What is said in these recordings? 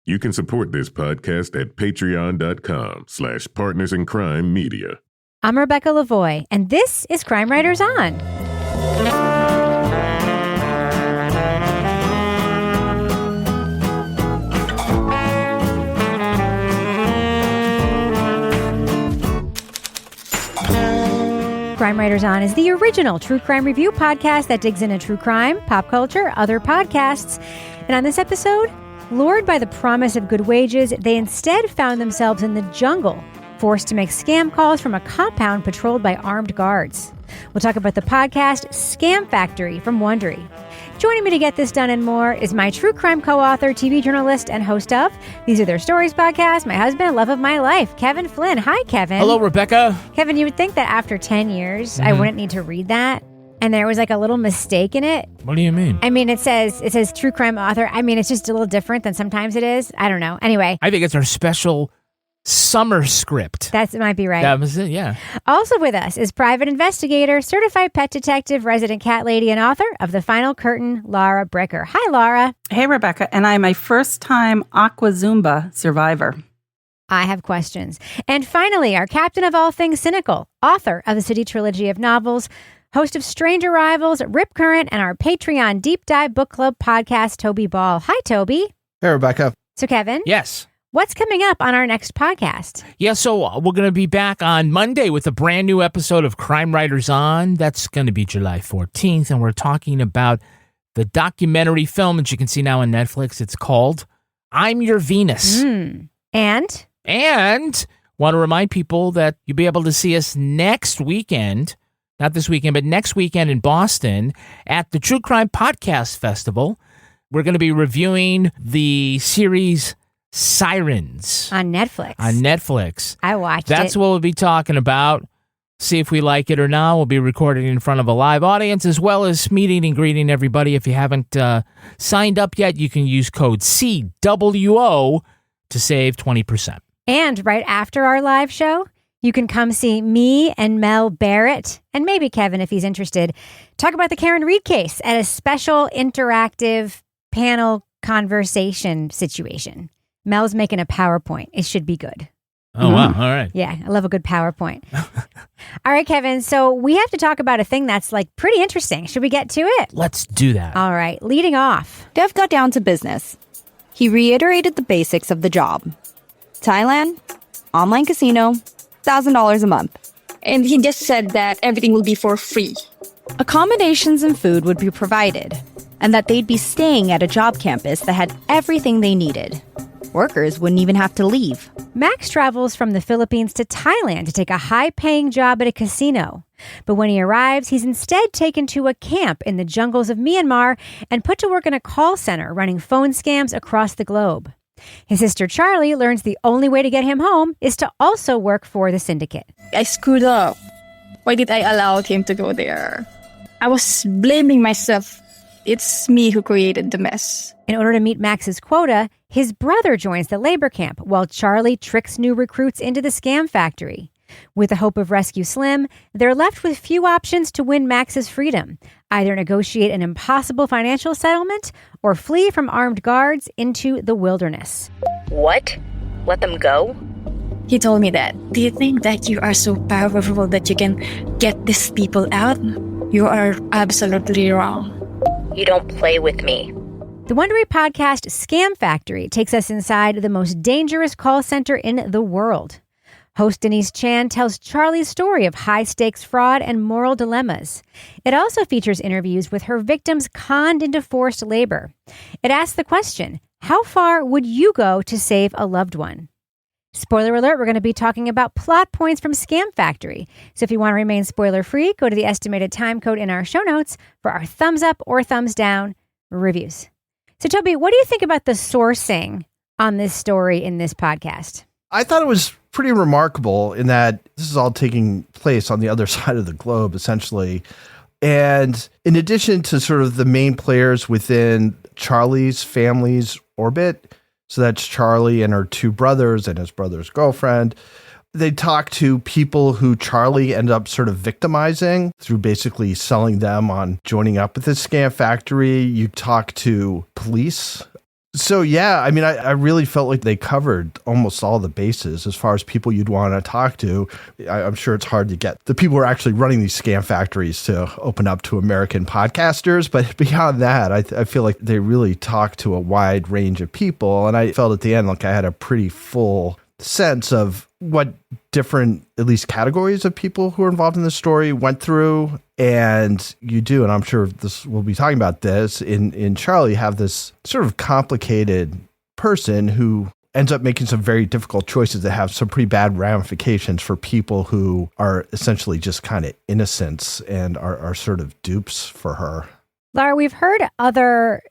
You can support this podcast at patreon.com/partnersincrimemedia. I'm Rebecca Lavoie, and this is Crime Writers On. Crime Writers On is the original true crime review podcast that digs into true crime, pop culture, other podcasts. And on this episode, lured by the promise of good wages, they instead found themselves in the jungle, forced to make scam calls from a compound patrolled by armed guards. We'll talk about the podcast Scam Factory from Wondery. Joining me to get this done and more is my true crime co-author, TV journalist, and host of These Are Their Stories podcast, my husband, love of my life, Kevin Flynn. Hi, Kevin. Hello, Rebecca. Kevin, you would think that after 10 years, I wouldn't need to read that. And there was like a little mistake in it. What do you mean? I mean, it says true crime author. I mean, it's just a little different than sometimes it is. I don't know. Anyway. I think it's our special summer script. That might be right. That was it, yeah. Also with us is private investigator, certified pet detective, resident cat lady, and author of The Final Curtain, Laura Bricker. Hi, Laura. Hey, Rebecca. And I'm a first-time Aqua Zumba survivor. I have questions. And finally, our captain of all things cynical, author of the City Trilogy of novels, host of Strange Arrivals, Rip Current, and our Patreon Deep Dive Book Club podcast, Toby Ball. Hi, Toby. Hey, Rebecca. So, Kevin. Yes. What's coming up on our next podcast? Yeah, so we're going to be back on Monday with a brand new episode of Crime Writers On. That's going to be July 14th, and we're talking about the documentary film that you can see now on Netflix. It's called I'm Your Venus. And want to remind people that you'll be able to see us next weekend, not this weekend, but next weekend in Boston at the True Crime Podcast Festival. We're going to be reviewing the series Sirens. On Netflix. I watched it. That's what we'll be talking about. See if we like it or not. We'll be recording in front of a live audience as well as meeting and greeting everybody. If you haven't signed up yet, you can use code CWO to save 20%. And right after our live show, you can come see me and Mel Barrett, and maybe Kevin if he's interested, talk about the Karen Reed case at a special interactive panel conversation situation. Mel's making a PowerPoint. It should be good. Oh, wow. All right. Yeah, I love a good PowerPoint. All right, Kevin. So we have to talk about a thing that's like pretty interesting. Should we get to it? Let's do that. All right. Leading off. Dev got down to business. He reiterated the basics of the job. Thailand, online casino, $1,000 a month. And he just said that everything will be for free. Accommodations and food would be provided, and that they'd be staying at a job campus that had everything they needed. Workers wouldn't even have to leave. Max travels from the Philippines to Thailand to take a high-paying job at a casino. But when he arrives, he's instead taken to a camp in the jungles of Myanmar and put to work in a call center running phone scams across the globe. His sister Charlie learns the only way to get him home is to also work for the syndicate. I screwed up. Why did I allow him to go there? I was blaming myself. It's me who created the mess. In order to meet Max's quota, his brother joins the labor camp while Charlie tricks new recruits into the scam factory. With the hope of Rescue Slim, they're left with few options to win Max's freedom. Either negotiate an impossible financial settlement or flee from armed guards into the wilderness. What? Let them go? He told me that. Do you think that you are so powerful that you can get these people out? You are absolutely wrong. You don't play with me. The Wondery podcast Scam Factory takes us inside the most dangerous call center in the world. Host Denise Chan tells Charlie's story of high-stakes fraud and moral dilemmas. It also features interviews with her victims conned into forced labor. It asks the question, how far would you go to save a loved one? Spoiler alert, we're going to be talking about plot points from Scam Factory. So if you want to remain spoiler-free, go to the estimated time code in our show notes for our thumbs up or thumbs down reviews. So Toby, what do you think about the sourcing on this story in this podcast? I thought it was pretty remarkable in that this is all taking place on the other side of the globe, essentially. And in addition to sort of the main players within Charlie's family's orbit, so that's Charlie and her two brothers and his brother's girlfriend, they talk to people who Charlie ended up sort of victimizing through basically selling them on joining up with this scam factory. You talk to police. So, yeah, I mean, I really felt like they covered almost all the bases as far as people you'd want to talk to. I'm sure it's hard to get the people who are actually running these scam factories to open up to American podcasters. But beyond that, I feel like they really talked to a wide range of people. And I felt at the end like I had a pretty full sense of what different, at least categories of people who are involved in the story went through. And you do, and I'm sure we'll be talking about this, in Charlie, have this sort of complicated person who ends up making some very difficult choices that have some pretty bad ramifications for people who are essentially just kind of innocents and are sort of dupes for her. Laura, we've heard other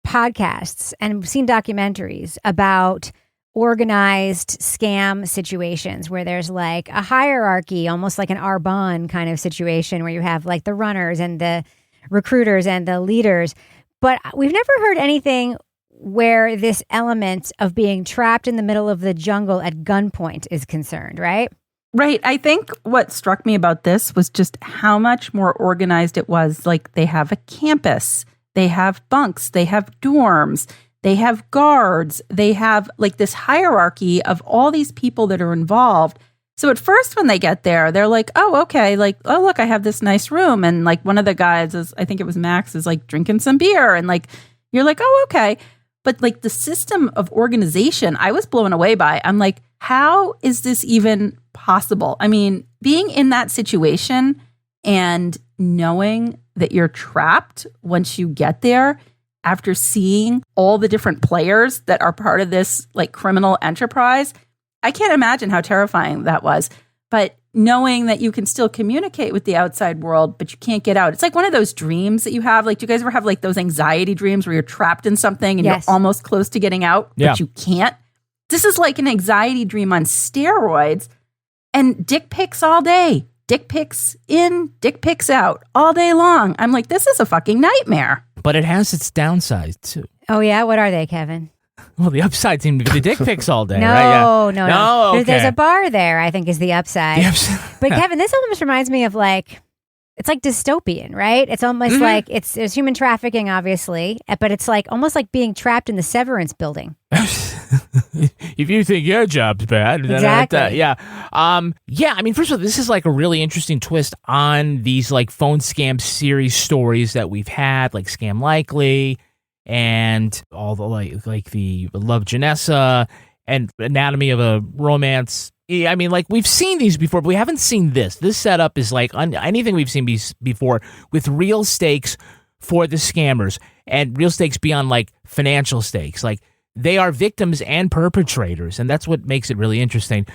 podcasts and seen documentaries about organized scam situations where there's like a hierarchy, almost like an Arbonne kind of situation where you have like the runners and the recruiters and the leaders. But we've never heard anything where this element of being trapped in the middle of the jungle at gunpoint is concerned, right? Right. I think what struck me about this was just how much more organized it was. Like they have a campus, they have bunks, they have dorms, they have guards, they have like this hierarchy of all these people that are involved. So at first when they get there, they're like, oh, okay, like, oh, look, I have this nice room. And like one of the guys is, I think it was Max, is like drinking some beer. And like, you're like, oh, okay. But like the system of organization, I was blown away by. I'm like, how is this even possible? I mean, being in that situation and knowing that you're trapped once you get there, after seeing all the different players that are part of this like criminal enterprise, I can't imagine how terrifying that was. But knowing that you can still communicate with the outside world, but you can't get out. It's like one of those dreams that you have. Like, do you guys ever have like those anxiety dreams where you're trapped in something and Yes. you're almost close to getting out, but you can't? This is like an anxiety dream on steroids, and dick pics all day. Dick pics in, dick pics out all day long. I'm like, this is a fucking nightmare. But it has its downsides, too. Oh, yeah? What are they, Kevin? Well, the upside seem to be the dick pics all day, No, right? Yeah. no. Okay. There's a bar there, I think, is the upside. But Kevin, this almost reminds me of like, it's like dystopian, right? It's almost like there's human trafficking, obviously, but it's like almost like being trapped in the Severance building. If you think your job's bad, then Exactly. yeah. I mean, first of all, this is like a really interesting twist on these like phone scam series stories that we've had, like Scam Likely and all the like the Love Janessa and Anatomy of a Romance. I mean, like we've seen these before, but we haven't seen this. This setup is like anything we've seen before with real stakes for the scammers and real stakes beyond like financial stakes. Like they are victims and perpetrators, and that's what makes it really interesting.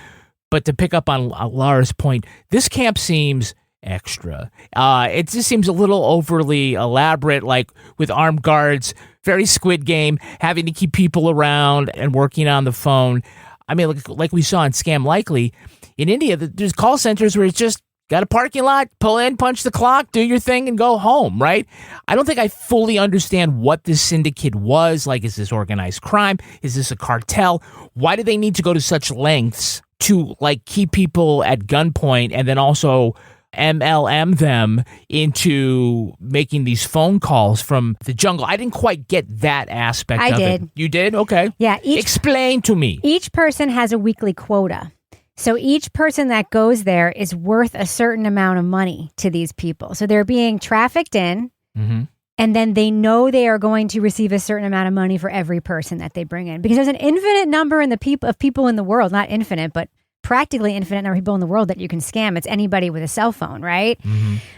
But to pick up on Laura's point, this camp seems extra. It just seems a little overly elaborate, like with armed guards, very Squid Game, having to keep people around and working on the phone. I mean, like we saw in Scam Likely, in India, there's call centers where it's just got a parking lot, pull in, punch the clock, do your thing, and go home, right? I don't think I fully understand what this syndicate was. Like, is this organized crime? Is this a cartel? Why do they need to go to such lengths to, like, keep people at gunpoint and then also MLM them into making these phone calls from the jungle? I didn't quite get that aspect of it. I did. You did? Okay. Yeah. Explain to me. Each person has a weekly quota. So each person that goes there is worth a certain amount of money to these people. So they're being trafficked in, and then they know they are going to receive a certain amount of money for every person that they bring in. Because there's an infinite number of people in the world, not infinite, but practically infinite number of people in the world that you can scam. It's anybody with a cell phone, right?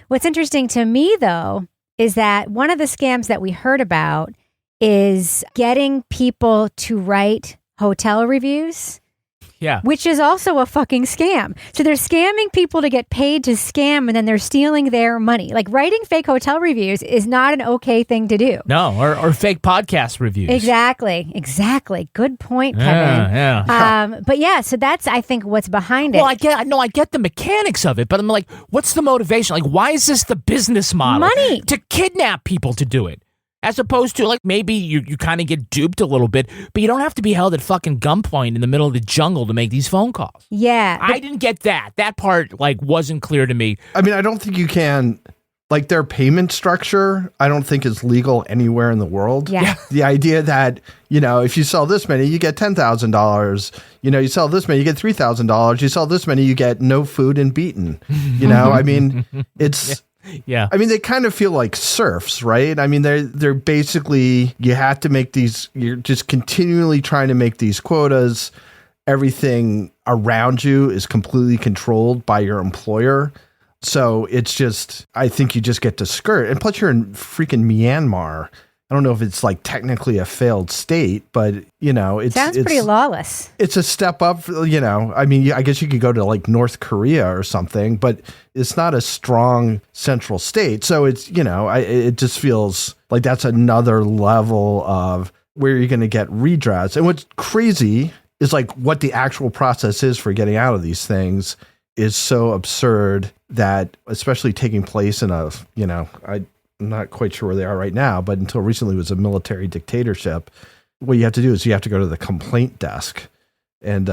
What's interesting to me, though, is that one of the scams that we heard about is getting people to write hotel reviews. Yeah. Which is also a fucking scam. So they're scamming people to get paid to scam, and then they're stealing their money. Like writing fake hotel reviews is not an okay thing to do. No, or fake podcast reviews. Exactly. Good point, Kevin. Yeah. But yeah, so that's, I think, what's behind it. Well, I get the mechanics of it, but I'm like, what's the motivation? Like, why is this the business model? Money. To kidnap people to do it. As opposed to, like, maybe you kind of get duped a little bit, but you don't have to be held at fucking gunpoint in the middle of the jungle to make these phone calls. Yeah. I didn't get that. That part, like, wasn't clear to me. I mean, I don't think you can like their payment structure, I don't think is legal anywhere in the world. Yeah. The idea that, if you sell this many, you get $10,000. You sell this many, you get $3,000. You sell this many, you get no food and beaten. I mean, it's... Yeah. I mean, they kind of feel like serfs, right? I mean, they're basically, you have to make these, you're just continually trying to make these quotas. Everything around you is completely controlled by your employer. So it's just, I think you just get discouraged. And plus you're in freaking Myanmar. I don't know if it's like technically a failed state, but it's sounds pretty lawless. It's a step up, I mean, I guess you could go to like North Korea or something, but it's not a strong central state. So it's, it just feels like that's another level of where you're going to get redress. And what's crazy is like what the actual process is for getting out of these things is so absurd that, especially taking place in I'm not quite sure where they are right now, but until recently it was a military dictatorship. What you have to do is you have to go to the complaint desk and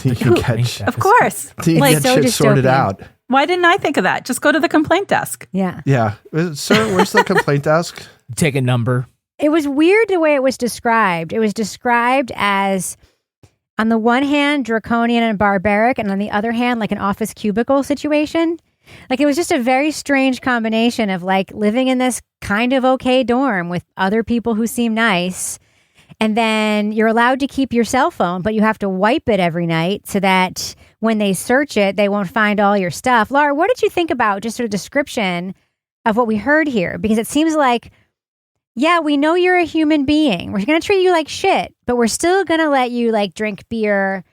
you can get, of course, you like get shit sorted out. Why didn't I think of that? Just go to the complaint desk. Yeah. Yeah. Sir, where's the complaint desk? Take a number. It was weird the way it was described. It was described as, on the one hand, draconian and barbaric, and on the other hand, like an office cubicle situation. Like, it was just a very strange combination of like living in this kind of okay dorm with other people who seem nice. And then you're allowed to keep your cell phone, but you have to wipe it every night so that when they search it, they won't find all your stuff. Laura, what did you think about just sort of description of what we heard here? Because it seems like, yeah, we know you're a human being. We're going to treat you like shit, but we're still going to let you like drink beer,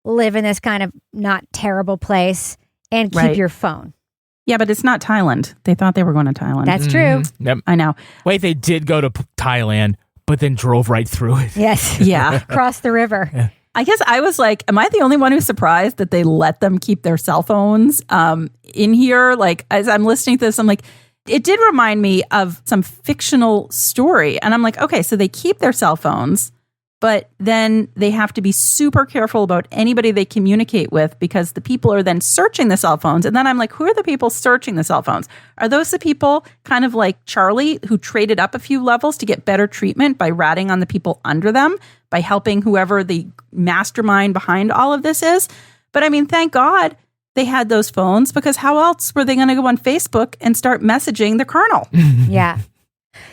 live in this kind of not terrible place, and keep your phone. Yeah, but it's not Thailand. They thought they were going to Thailand. That's true. Yep. I know. Wait, they did go to Thailand, but then drove right through it. Yes. Yeah. Cross the river. Yeah. I guess I was like, am I the only one who's surprised that they let them keep their cell phones in here? Like, as I'm listening to this, I'm like, it did remind me of some fictional story. And I'm like, okay, so they keep their cell phones, but then they have to be super careful about anybody they communicate with because the people are then searching the cell phones. And then I'm like, who are the people searching the cell phones? Are those the people kind of like Charlie who traded up a few levels to get better treatment by ratting on the people under them, by helping whoever the mastermind behind all of this is? But I mean, thank God they had those phones, because how else were they going to go on Facebook and start messaging the colonel? Yeah.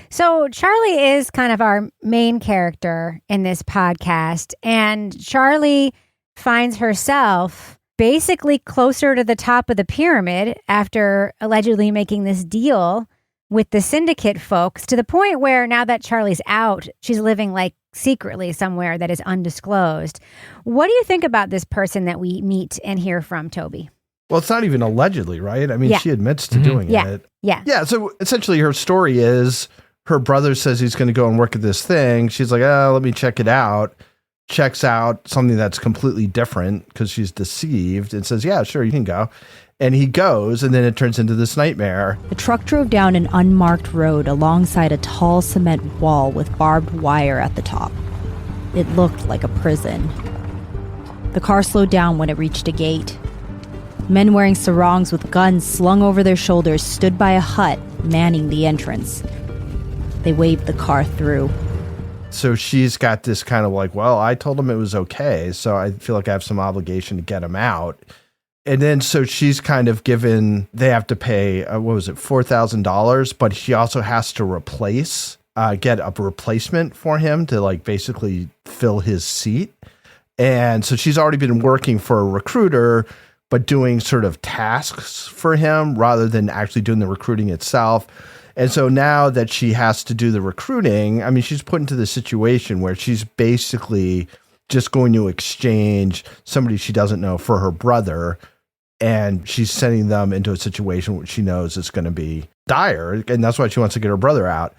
So Charlie is kind of our main character in this podcast, and Charlie finds herself basically closer to the top of the pyramid after allegedly making this deal with the syndicate folks, to the point where now that Charlie's out, she's living like secretly somewhere that is undisclosed. What do you think about this person that we meet and hear from, Toby? Well, it's not even allegedly, right? I mean, she admits to doing it. Yeah. Yeah. So essentially her story is her brother says he's going to go and work at this thing. She's like, let me check it out. Checks out something that's completely different because she's deceived and says, yeah, sure, you can go. And he goes, and then it turns into this nightmare. The truck drove down an unmarked road alongside a tall cement wall with barbed wire at the top. It looked like a prison. The car slowed down when it reached a gate. Men wearing sarongs with guns slung over their shoulders stood by a hut manning the entrance. They waved the car through. So she's got this kind of like, well, I told him it was okay, so I feel like I have some obligation to get him out. And then so she's kind of given, they have to pay, $4,000, but she also has to get a replacement for him to like basically fill his seat. And so she's already been working for a recruiter, but doing sort of tasks for him rather than actually doing the recruiting itself. And so now that she has to do the recruiting, I mean, she's put into the situation where she's basically just going to exchange somebody she doesn't know for her brother. And she's sending them into a situation which she knows is going to be dire. And that's why she wants to get her brother out.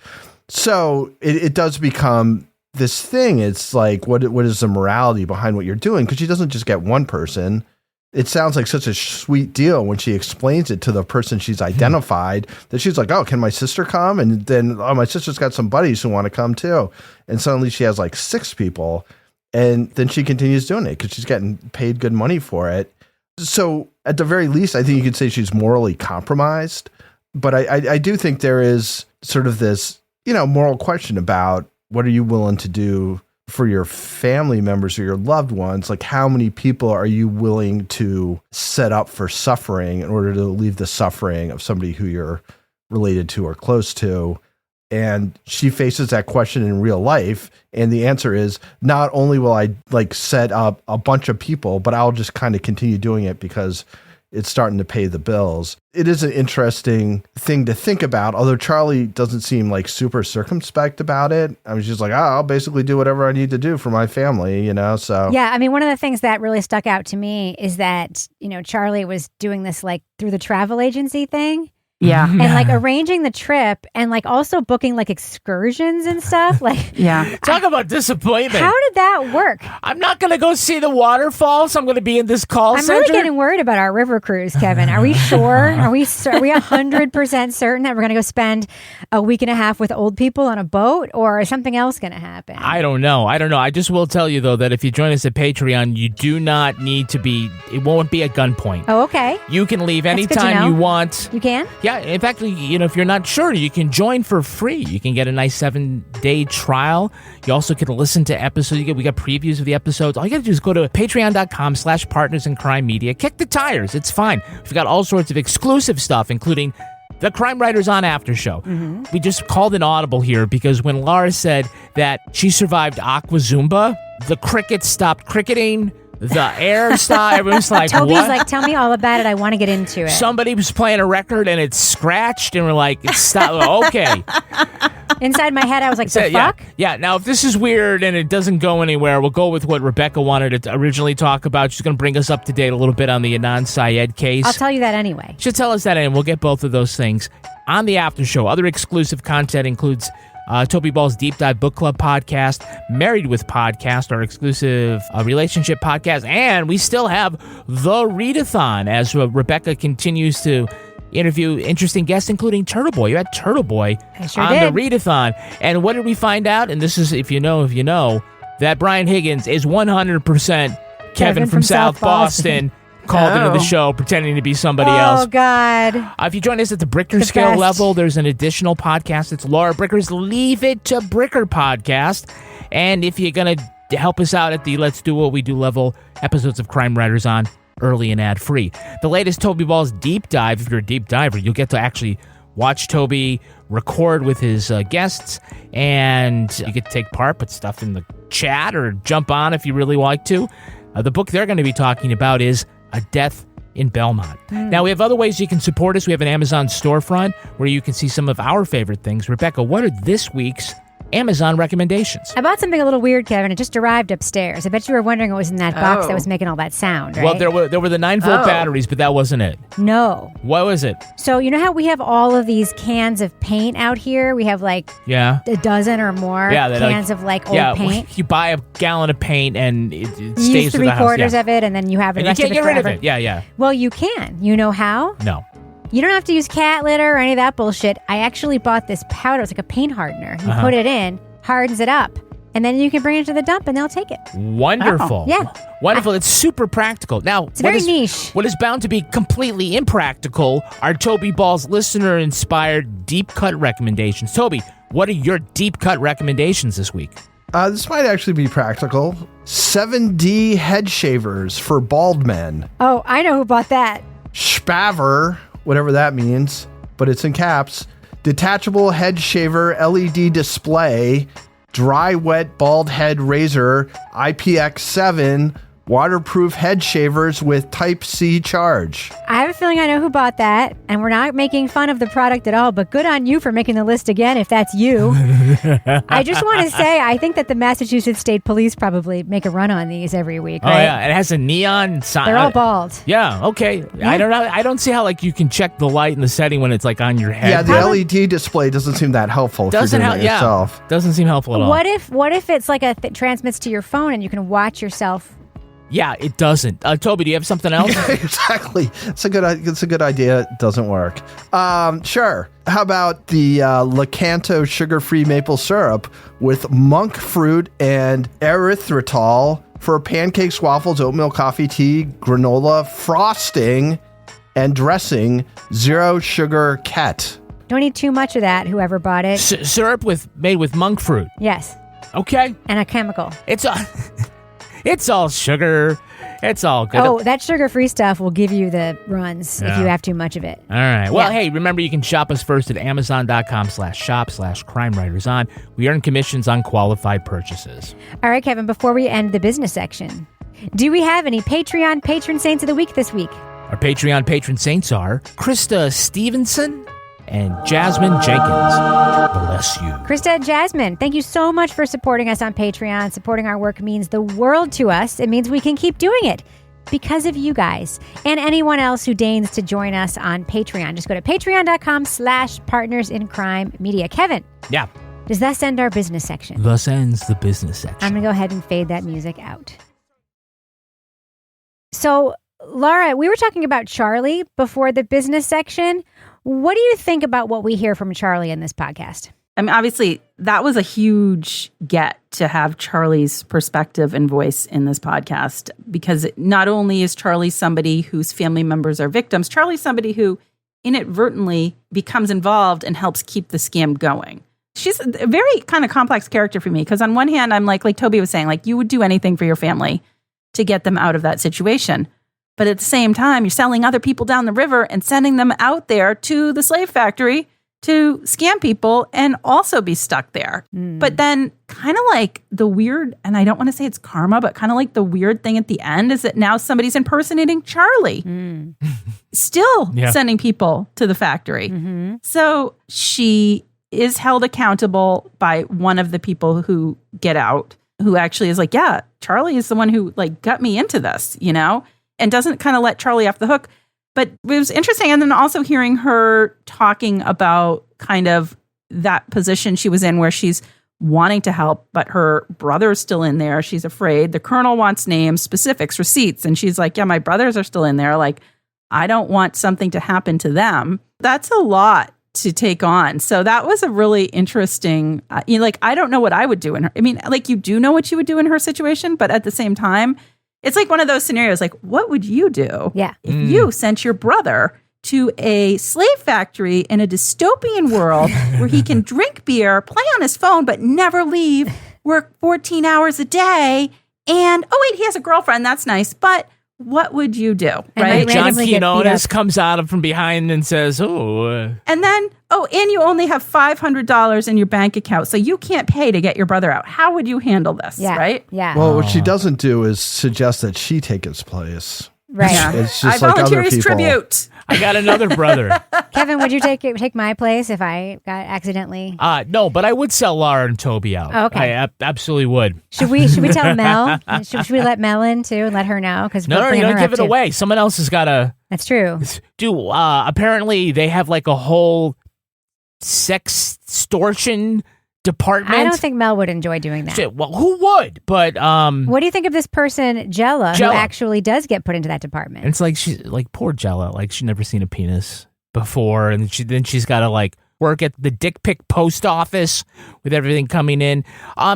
So it does become this thing. It's like, what is the morality behind what you're doing? Because she doesn't just get one person. It sounds like such a sweet deal when she explains it to the person she's identified that she's like, oh, can my sister come? And then, oh, my sister's got some buddies who want to come too. And suddenly she has like 6 people. And then she continues doing it because she's getting paid good money for it. So at the very least, I think you could say she's morally compromised. But I do think there is sort of this, moral question about what are you willing to do for your family members or your loved ones? Like, how many people are you willing to set up for suffering in order to relieve the suffering of somebody who you're related to or close to? And she faces that question in real life. And the answer is, not only will I set up a bunch of people, but I'll just kind of continue doing it because it's starting to pay the bills. It is an interesting thing to think about, although Charlie doesn't seem like super circumspect about it. I mean, she's like, I'll basically do whatever I need to do for my family, so. Yeah, I mean, one of the things that really stuck out to me is that, Charlie was doing this through the travel agency thing. Yeah. And arranging the trip and also booking excursions and stuff. Yeah. Talk about disappointment. How did that work? I'm not going to go see the waterfalls. I'm going to be in this call center. I'm really getting worried about our river cruise, Kevin. Are we sure? Are we 100% certain that we're going to go spend a week and a half with old people on a boat, or is something else going to happen? I don't know. I just will tell you, though, that if you join us at Patreon, you do not need to be, it won't be a gunpoint. Oh, okay. You can leave That's anytime you want. You can? Yeah, in fact, if you're not sure, you can join for free. You can get a nice 7-day trial. You also can listen to episodes. We got previews of the episodes. All you got to do is go to patreon.com/partnersincrimemedia. Kick the tires. It's fine. We've got all sorts of exclusive stuff, including the Crime Writers on After Show. Mm-hmm. We just called an audible here because when Laura said that she survived Aqua Zumba, the crickets stopped cricketing. The air stopped. Everyone's like, Toby's what? like, tell me all about it. I want to get into it. Somebody was playing a record and it scratched, and we're like, it's stop. Okay. Inside my head, I was like, the fuck? Yeah. Now, if this is weird and it doesn't go anywhere, we'll go with what Rebecca wanted to originally talk about. She's going to bring us up to date a little bit on the Adnan Syed case. I'll tell you that anyway. She'll tell us that, and we'll get both of those things on the after show. Other exclusive content includes Toby Ball's Deep Dive Book Club podcast, Married with Podcast, our exclusive relationship podcast, and we still have the Readathon as Rebecca continues to interview interesting guests, including Turtle Boy. You had Turtle Boy on the Readathon. And what did we find out? And this is, if you know, that Brian Higgins is 100% Kevin from South Boston. Called into the show pretending to be somebody else. Oh, God. If you join us at the Bricker scale level, there's an additional podcast. It's Laura Bricker's Leave It to Bricker podcast. And if you're going to help us out at the Let's Do What We Do level, episodes of Crime Writers on early and ad-free. The latest Toby Ball's Deep Dive, if you're a deep diver, you'll get to actually watch Toby record with his guests, and you get to take part, put stuff in the chat, or jump on if you really like to. The book they're going to be talking about is A Death in Belmont. Now, we have other ways you can support us. We have an Amazon storefront where you can see some of our favorite things. Rebecca, what are this week's Amazon recommendations? I bought something a little weird, Kevin. It just arrived upstairs. I bet you were wondering what was in that box that was making all that sound, right? Well, there were the 9-volt batteries, but that wasn't it. No. What was it? So you know how we have all of these cans of paint out here? We have a dozen or more cans of old paint. You buy a gallon of paint and it you stays use with the house. 3/4 of it, and then you have the and rest you of can't it get rid forever. of it. Yeah. Well, you can. You know how? No. You don't have to use cat litter or any of that bullshit. I actually bought this powder. It's like a paint hardener. You put it in, hardens it up, and then you can bring it to the dump and they'll take it. Wonderful. Yeah. Wonderful. It's super practical. Now, it's very niche. What is bound to be completely impractical are Toby Ball's listener-inspired deep cut recommendations. Toby, what are your deep cut recommendations this week? This might actually be practical. 7D head shavers for bald men. Oh, I know who bought that. Spaver, whatever that means, but it's in caps. Detachable head shaver LED display, dry wet bald head razor, IPX7, waterproof head shavers with Type-C charge. I have a feeling I know who bought that, and we're not making fun of the product at all, but good on you for making the list again if that's you. I just want to say, I think that the Massachusetts State Police probably make a run on these every week, right? Oh, yeah. It has a neon sign. They're all bald. Yeah, okay. Yeah. I don't know. I don't see how you can check the light and the setting when it's on your head. Yeah, the LED display doesn't seem that helpful if you're doing it yourself. Doesn't seem helpful at all. What if it's transmits to your phone and you can watch yourself? Yeah, it doesn't. Toby, do you have something else? Yeah, exactly. It's a good idea. It doesn't work. Sure. How about the Lakanto sugar-free maple syrup with monk fruit and erythritol for pancakes, waffles, oatmeal, coffee, tea, granola, frosting, and dressing 0 sugar cat. Don't eat too much of that, whoever bought it. Syrup made with monk fruit. Yes. Okay. And a chemical. It's all sugar. It's all good. Oh, that sugar-free stuff will give you the runs if you have too much of it. All right. Well, hey, remember you can shop us first at amazon.com/shop/crimeWritersOn. We earn commissions on qualified purchases. All right, Kevin, before we end the business section, do we have any Patreon patron saints of the week this week? Our Patreon patron saints are Krista Stevenson and Jasmine Jenkins. Bless you. Krista and Jasmine, thank you so much for supporting us on Patreon. Supporting our work means the world to us. It means we can keep doing it because of you guys and anyone else who deigns to join us on Patreon. Just go to patreon.com/partnersincrimemedia. Kevin. Yeah. Does that end our business section? Thus ends the business section. I'm going to go ahead and fade that music out. So, Laura, we were talking about Charlie before the business section. What do you think about what we hear from Charlie in this podcast? I mean, obviously, that was a huge get to have Charlie's perspective and voice in this podcast, because not only is Charlie somebody whose family members are victims, Charlie's somebody who inadvertently becomes involved and helps keep the scam going. She's a very kind of complex character for me, because on one hand, I'm like Toby was saying, like, you would do anything for your family to get them out of that situation. But at the same time, you're selling other people down the river and sending them out there to the slave factory to scam people and also be stuck there. But then kind of like the weird, and I don't want to say it's karma, but kind of like the weird thing at the end is that now somebody's impersonating Charlie, still sending people to the factory. So she is held accountable by one of the people who get out, who actually is like, yeah, Charlie is the one who like got me into this, you know? And doesn't kind of let Charlie off the hook. But it was interesting. And then also hearing her talking about kind of that position she was in where she's wanting to help, but her brother's still in there. She's afraid. The colonel wants names, specifics, receipts. And she's like, yeah, my brothers are still in there. Like, I don't want something to happen to them. That's a lot to take on. So that was a really interesting, I don't know what I would do in her. I mean, like, you do know what you would do in her situation, but at the same time, it's like one of those scenarios, like, what would you do if you sent your brother to a slave factory in a dystopian world where he can drink beer, play on his phone, but never leave, work 14 hours a day, and, oh, wait, he has a girlfriend. That's nice. But what would you do, right? John Quinones comes out from behind and says, and then, and you only have $500 in your bank account, so you can't pay to get your brother out. How would you handle this, right? Yeah. Well, what she doesn't do is suggest that she take his place. Right. Yeah. It's just I like volunteer other as people. tribute. I got another brother. Kevin, would you take my place if I got accidentally? No, but I would sell Laura and Toby out. Oh, okay. I absolutely would. Should we tell Mel? Should we let Mel in too and let her know? Because No, you don't give it away. Someone else has got to. That's true. Apparently they have like a whole sextortion department. I don't think Mel would enjoy doing that. Shit, well, who would? But what do you think of this person, Jella, who actually does get put into that department? It's like she's like poor Jella, like she's never seen a penis before, and she's got to like work at the dick pic post office with everything coming in. I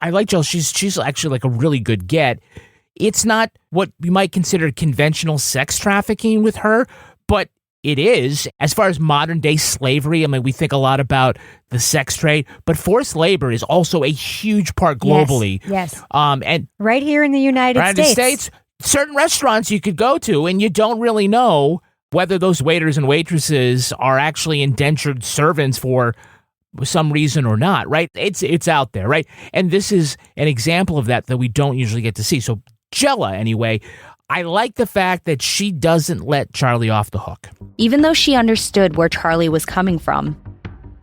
like Jella. She's actually like a really good get. It's not what you might consider conventional sex trafficking with her, but it is. As far as modern day slavery, I mean, we think a lot about the sex trade, but forced labor is also a huge part globally. Yes. And right here in the United States, certain restaurants you could go to and you don't really know whether those waiters and waitresses are actually indentured servants for some reason or not, right? It's out there, right? And this is an example of that we don't usually get to see. So Jella, anyway, I like the fact that she doesn't let Charlie off the hook. Even though she understood where Charlie was coming from,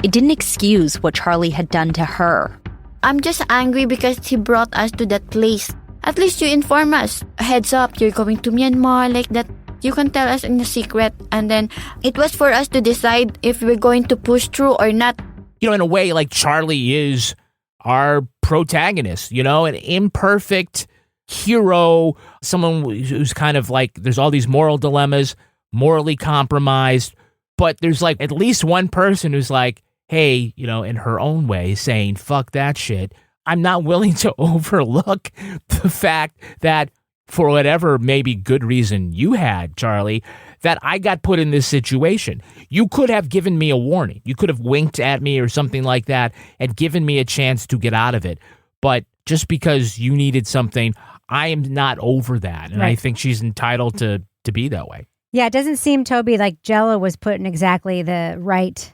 it didn't excuse what Charlie had done to her. I'm just angry because he brought us to that place. At least you inform us. Heads up, you're going to Myanmar, like that. You can tell us in a secret. And then it was for us to decide if we're going to push through or not. In a way, like Charlie is our protagonist, an imperfect hero, someone who's kind of like, there's all these moral dilemmas, morally compromised, but there's like at least one person who's like, hey, in her own way saying, fuck that shit. I'm not willing to overlook the fact that for whatever maybe good reason you had, Charlie, that I got put in this situation. You could have given me a warning. You could have winked at me or something like that and given me a chance to get out of it. But just because you needed something, I am not over that. And I think she's entitled to be that way. Yeah, it doesn't seem, Toby, like Jell-O was put in exactly the right...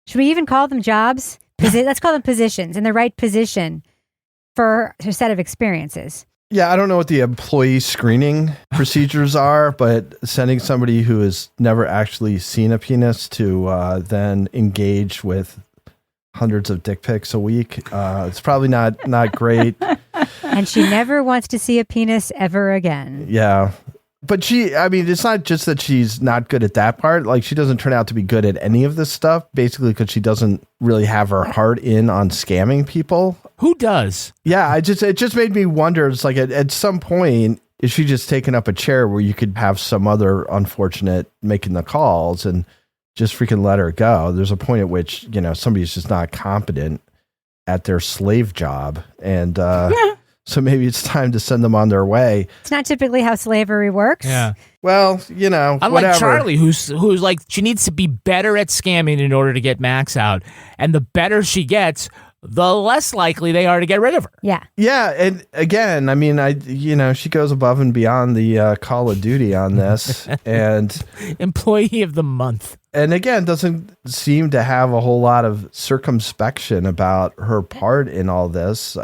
Should we even call them jobs? Let's call them positions, in the right position for her set of experiences. Yeah, I don't know what the employee screening procedures are, but sending somebody who has never actually seen a penis to then engage with hundreds of dick pics a week, it's probably not great. And she never wants to see a penis ever again. Yeah. But it's not just that she's not good at that part. Like, she doesn't turn out to be good at any of this stuff, basically because she doesn't really have her heart in on scamming people. Who does? Yeah, it just made me wonder. It's like at some point, is she just taking up a chair where you could have some other unfortunate making the calls and just freaking let her go? There's a point at which, somebody's just not competent at their slave job. And, so maybe it's time to send them on their way. It's not typically how slavery works. Yeah. Well, unlike whatever. Charlie, who's like, she needs to be better at scamming in order to get Max out. And the better she gets, the less likely they are to get rid of her. Yeah. Yeah. And again, she goes above and beyond the Call of Duty on this. And Employee of the Month. And again, doesn't seem to have a whole lot of circumspection about her part in all this.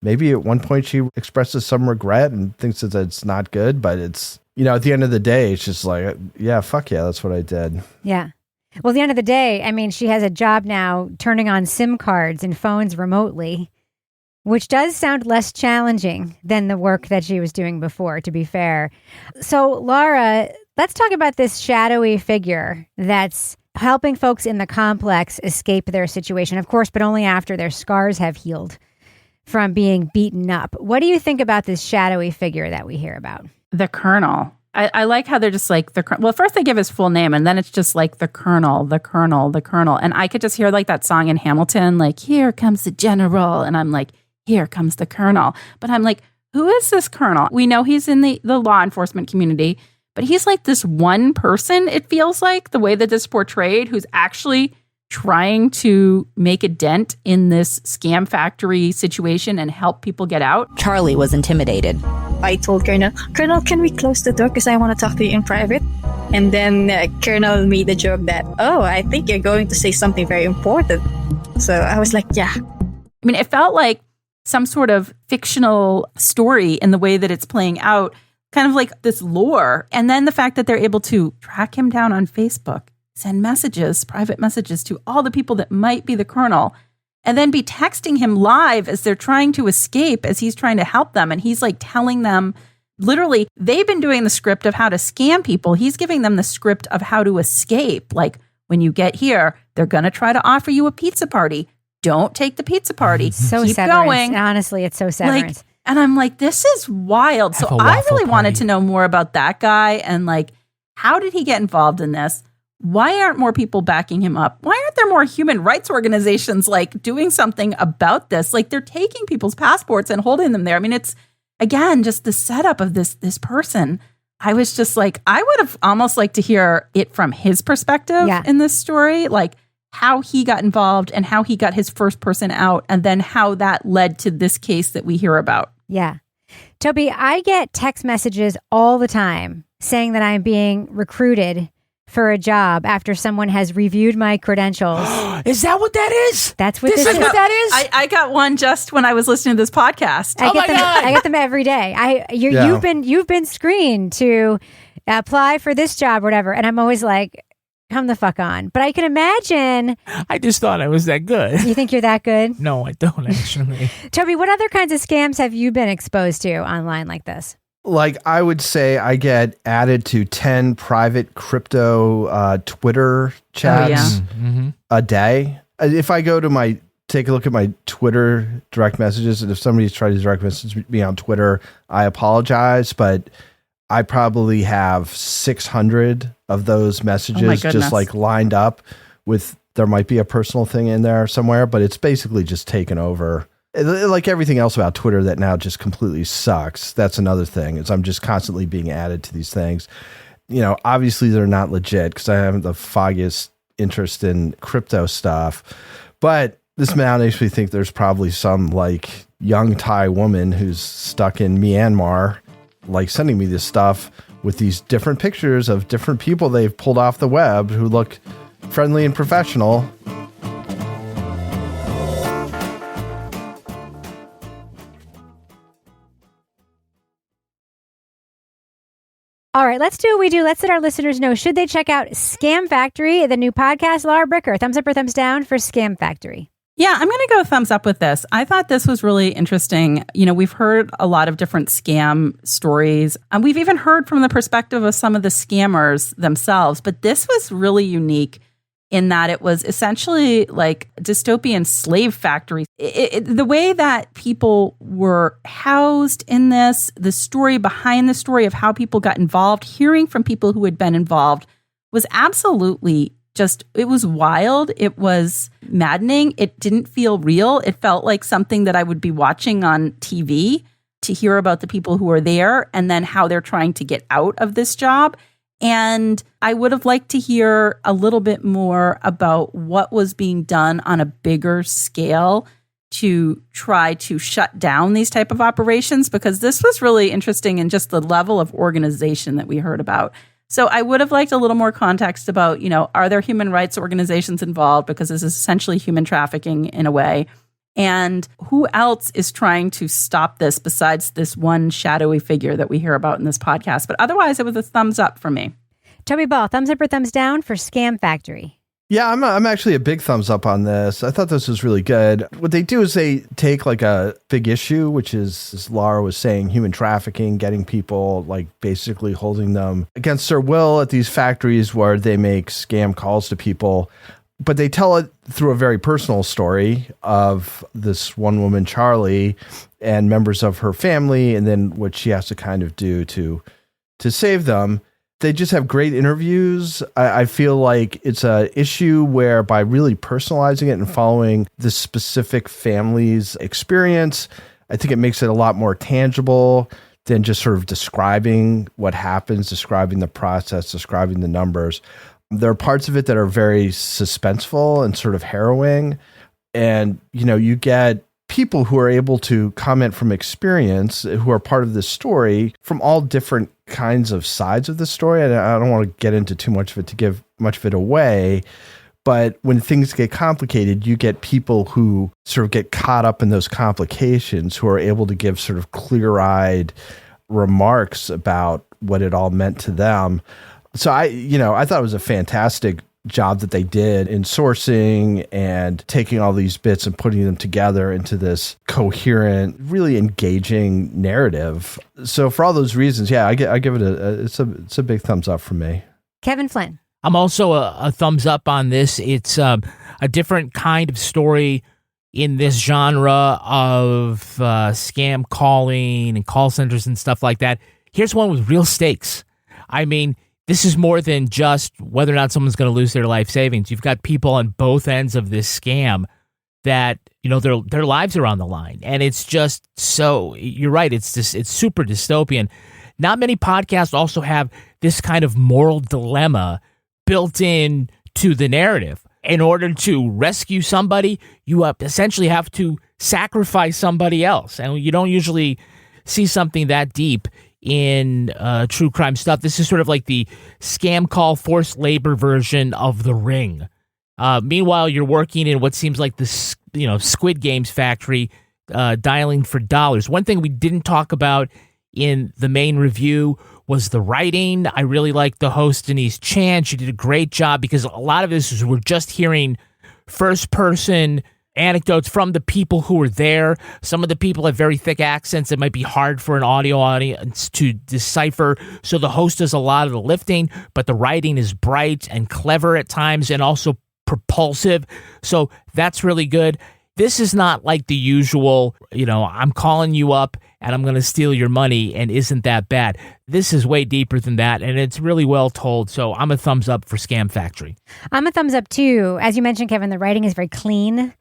Maybe at one point she expresses some regret and thinks that it's not good, but it's, at the end of the day, it's just like, yeah, fuck yeah, that's what I did. Yeah. Well, at the end of the day, she has a job now turning on SIM cards and phones remotely, which does sound less challenging than the work that she was doing before, to be fair. So, Laura, let's talk about this shadowy figure that's helping folks in the complex escape their situation, of course, but only after their scars have healed from being beaten up. What do you think about this shadowy figure that we hear about? The Colonel. I like how they're just like, well, first they give his full name and then it's just like the Colonel, the Colonel, the Colonel. And I could just hear like that song in Hamilton, like, here comes the General. And I'm like, here comes the Colonel. But I'm like, who is this Colonel? We know he's in the law enforcement community, but he's like this one person, it feels like, the way that this is portrayed, who's actually trying to make a dent in this scam factory situation and help people get out. Charlie was intimidated. I told Colonel, can we close the door because I want to talk to you in private? And then Colonel made the joke that, I think you're going to say something very important. So I was like, yeah. It felt like some sort of fictional story in the way that it's playing out, kind of like this lore. And then the fact that they're able to track him down on Facebook, send messages, private messages to all the people that might be the Colonel, and then be texting him live as they're trying to escape, as he's trying to help them. And he's like telling them, literally, they've been doing the script of how to scam people. He's giving them the script of how to escape. Like, when you get here, they're going to try to offer you a pizza party. Don't take the pizza party. So keep severance. going. Honestly, it's so severance. And I'm like, this is wild. So I really wanted to know more about that guy and like, how did he get involved in this? Why aren't more people backing him up? Why aren't there more human rights organizations like doing something about this? Like, they're taking people's passports and holding them there. It's, again, just the setup of this person. I was just like, I would have almost liked to hear it from his perspective in this story, like how he got involved and how he got his first person out, and then how that led to this case that we hear about. Yeah. Toby, I get text messages all the time saying that I'm being recruited for a job after someone has reviewed my credentials. Is that what that is? That's what this is. What that is? I got one just when I was listening to this podcast. I get them every day. You've been screened to apply for this job or whatever, and I'm always like, come the fuck on. But I can imagine. I just thought I was that good. You think you're that good? No, I don't actually. Toby, what other kinds of scams have you been exposed to online like this? Like, I would say I get added to 10 private crypto Twitter chats a day. If I go to take a look at my Twitter direct messages, and if somebody's trying to direct message me on Twitter, I apologize, but I probably have 600 of those messages just like lined up with, there might be a personal thing in there somewhere, but it's basically just taken over Like everything else about Twitter that now just completely sucks. That's another thing, is I'm just constantly being added to these things. Obviously they're not legit because I haven't the foggiest interest in crypto stuff. But this now makes me think there's probably some like young Thai woman who's stuck in Myanmar, like sending me this stuff with these different pictures of different people they've pulled off the web who look friendly and professional. All right, let's do what we do. Let's let our listeners know. Should they check out Scam Factory, the new podcast? Laura Bricker, thumbs up or thumbs down for Scam Factory? Yeah, I'm going to go thumbs up with this. I thought this was really interesting. We've heard a lot of different scam stories, and we've even heard from the perspective of some of the scammers themselves. But this was really unique in that it was essentially like a dystopian slave factory. The way that people were housed in this, the story behind the story of how people got involved, hearing from people who had been involved was absolutely it was wild. It was maddening. It didn't feel real. It felt like something that I would be watching on TV to hear about the people who are there and then how they're trying to get out of this job. And I would have liked to hear a little bit more about what was being done on a bigger scale to try to shut down these type of operations, because this was really interesting in just the level of organization that we heard about. So I would have liked a little more context about, are there human rights organizations involved? Because this is essentially human trafficking in a way. And who else is trying to stop this besides this one shadowy figure that we hear about in this podcast? But otherwise, it was a thumbs up for me. Toby Ball, thumbs up or thumbs down for Scam Factory? Yeah, I'm actually a big thumbs up on this. I thought this was really good. What they do is they take like a big issue, which is, as Laura was saying, human trafficking, getting people, like basically holding them against their will at these factories where they make scam calls to people. But they tell it through a very personal story of this one woman, Charlie, and members of her family, and then what she has to kind of do to save them. They just have great interviews. I feel like it's an issue where by really personalizing it and following the specific family's experience, I think it makes it a lot more tangible than just sort of describing what happens, describing the process, describing the numbers. There are parts of it that are very suspenseful and sort of harrowing. And, you get people who are able to comment from experience, who are part of this story from all different kinds of sides of the story. And I don't want to get into too much of it to give much of it away. But when things get complicated, you get people who sort of get caught up in those complications, who are able to give sort of clear-eyed remarks about what it all meant to them. So I thought it was a fantastic job that they did in sourcing and taking all these bits and putting them together into this coherent, really engaging narrative. So for all those reasons, yeah, I give it it's a big thumbs up from me. Kevin Flynn. I'm also a thumbs up on this. It's a different kind of story in this genre of scam calling and call centers and stuff like that. Here's one with real stakes. I mean, this is more than just whether or not someone's going to lose their life savings. You've got people on both ends of this scam that, their lives are on the line. And it's just so, you're right, it's super dystopian. Not many podcasts also have this kind of moral dilemma built in to the narrative. In order to rescue somebody, you essentially have to sacrifice somebody else. And you don't usually see something that deep in true crime stuff. This is sort of like the scam call forced labor version of The Ring. Meanwhile, you're working in what seems like the Squid Games factory, dialing for dollars. One thing we didn't talk about in the main review was the writing. I really liked the host, Denise Chan. She did a great job because a lot of this is we're just hearing first-person anecdotes from the people who were there. Some of the people have very thick accents that might be hard for an audio audience to decipher. So the host does a lot of the lifting, but the writing is bright and clever at times and also propulsive. So that's really good. This is not like the usual, I'm calling you up and I'm going to steal your money and isn't that bad. This is way deeper than that, and it's really well told. So I'm a thumbs up for Scam Factory. I'm a thumbs up too. As you mentioned, Kevin, the writing is very clean.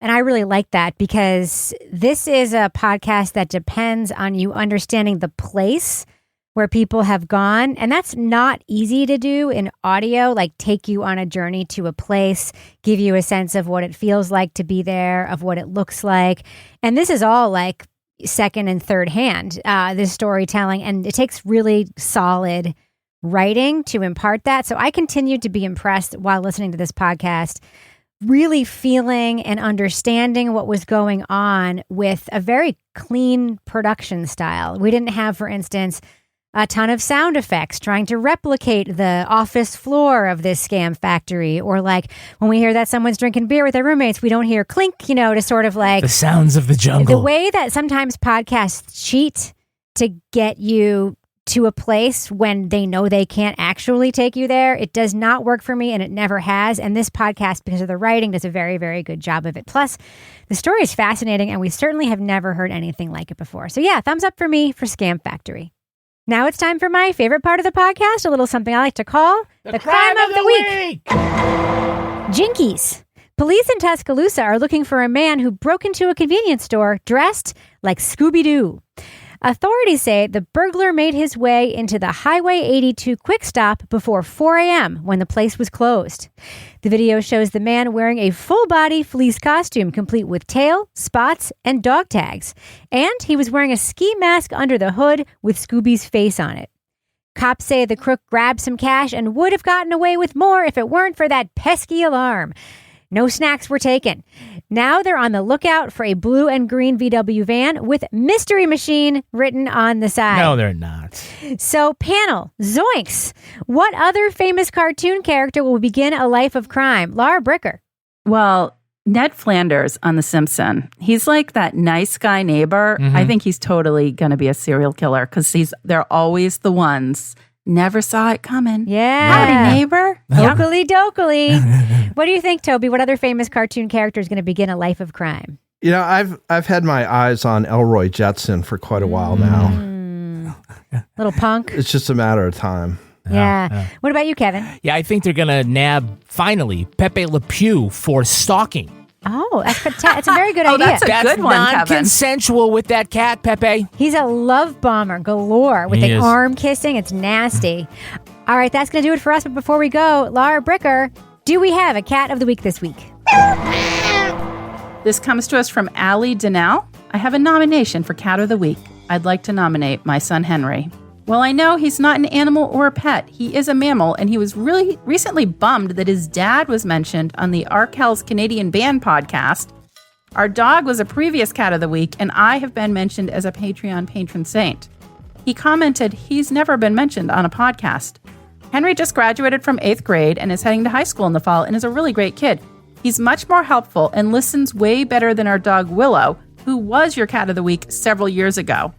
And I really like that because this is a podcast that depends on you understanding the place where people have gone. And that's not easy to do in audio, like take you on a journey to a place, give you a sense of what it feels like to be there, of what it looks like. And this is all like second and third hand, this storytelling. And it takes really solid writing to impart that. So I continued to be impressed while listening to this podcast, really feeling and understanding what was going on with a very clean production style. We didn't have, for instance, a ton of sound effects trying to replicate the office floor of this scam factory. Or like when we hear that someone's drinking beer with their roommates, we don't hear clink, to sort of like the sounds of the jungle. The way that sometimes podcasts cheat to get you to a place when they know they can't actually take you there, it does not work for me, and it never has. And this podcast, because of the writing, does a very, very good job of it. Plus, the story is fascinating, and we certainly have never heard anything like it before. So yeah, thumbs up for me for Scam Factory. Now it's time for my favorite part of the podcast, a little something I like to call the crime of the week. Jinkies. Police in Tuscaloosa are looking for a man who broke into a convenience store dressed like Scooby-Doo. Authorities say the burglar made his way into the Highway 82 quick stop before 4 a.m. when the place was closed. The video shows the man wearing a full-body fleece costume complete with tail, spots, and dog tags. And he was wearing a ski mask under the hood with Scooby's face on it. Cops say the crook grabbed some cash and would have gotten away with more if it weren't for that pesky alarm. No snacks were taken. Now they're on the lookout for a blue and green VW van with Mystery Machine written on the side. No, they're not. So, panel, zoinks. What other famous cartoon character will begin a life of crime? Laura Bricker. Well, Ned Flanders on The Simpsons. He's like that nice guy neighbor. Mm-hmm. I think he's totally going to be a serial killer because they're always the ones. Never saw it coming. Yeah. Howdy, neighbor. Dokily dokily. What do you think, Toby? What other famous cartoon character is going to begin a life of crime? I've had my eyes on Elroy Jetson for quite a while now. Little punk. It's just a matter of time. Yeah. What about you, Kevin? Yeah, I think they're going to nab, finally, Pepe Le Pew for stalking. Oh, that's a very good idea. That's a good one, Kevin. Non-consensual with that cat, Pepe. He's a love bomber galore with He is. arm kissing. It's nasty. All right, that's going to do it for us. But before we go, Laura Bricker, do we have a cat of the week this week? This comes to us from Allie Donnell. I have a nomination for Cat of the Week. I'd like to nominate my son Henry. Well, I know he's not an animal or a pet. He is a mammal, and he was really recently bummed that his dad was mentioned on the Arkells Canadian Band podcast. Our dog was a previous Cat of the Week, and I have been mentioned as a Patreon patron saint. He commented he's never been mentioned on a podcast. Henry just graduated from 8th grade and is heading to high school in the fall and is a really great kid. He's much more helpful and listens way better than our dog Willow, who was your Cat of the Week several years ago.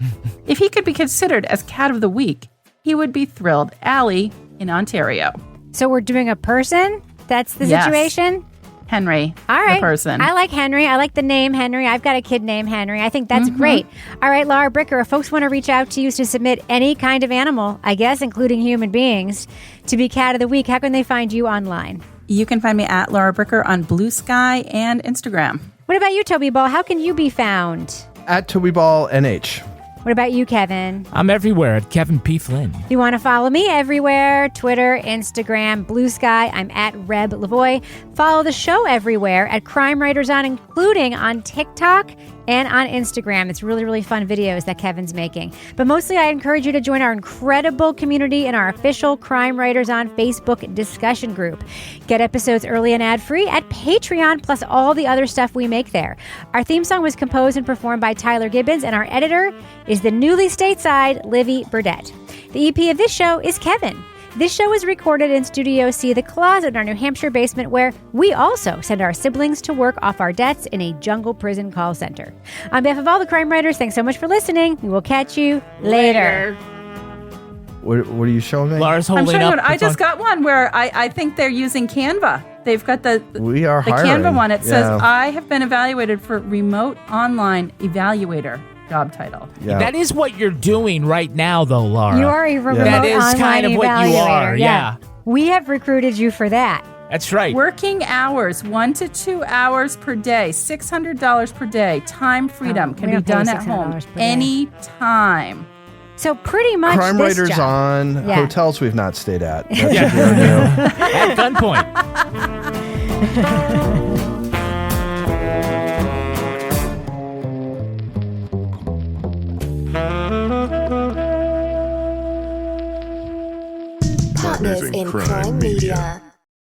If he could be considered as Cat of the Week, he would be thrilled. Allie in Ontario. So we're doing a person? That's the Yes. situation? Henry, All right. the person. I like Henry. I like the name Henry. I've got a kid named Henry. I think that's great. All right, Laura Bricker, if folks want to reach out to you to submit any kind of animal, I guess, including human beings, to be Cat of the Week, how can they find you online? You can find me at Laura Bricker on Blue Sky and Instagram. What about you, Toby Ball? How can you be found? At Toby Ball NH. What about you, Kevin? I'm everywhere at Kevin P. Flynn. If you want to follow me everywhere, Twitter, Instagram, Blue Sky, I'm at Reb Lavoie. Follow the show everywhere at Crime Writers On, including on TikTok and on Instagram. It's really, really fun videos that Kevin's making. But mostly I encourage you to join our incredible community in our official Crime Writers On Facebook discussion group. Get episodes early and ad-free at Patreon, plus all the other stuff we make there. Our theme song was composed and performed by Tyler Gibbons, and our editor is the newly stateside Livy Burdett. The EP of this show is Kevin. This show was recorded in Studio C, the closet in our New Hampshire basement, where we also send our siblings to work off our debts in a jungle prison call center. On behalf of all the crime writers, thanks so much for listening. We will catch you later. What are you showing me? Laura's I'm holding showing up. you I just got one where I think they're using Canva. They've got the We are the hiring. Canva one. It says, Yeah. I have been evaluated for remote online evaluator job title. Yeah. That is what you're doing right now, though, Laura. You are a remote That is online kind of what you evaluator. are, yeah. We have recruited you for that. That's right. Working hours, 1 to 2 hours per day, $600 per day. Time freedom can be done at home anytime. So pretty much Crime this Writers job. on hotels we've not stayed at. That should Yeah. be our new. At gunpoint. Partners in Crime Media.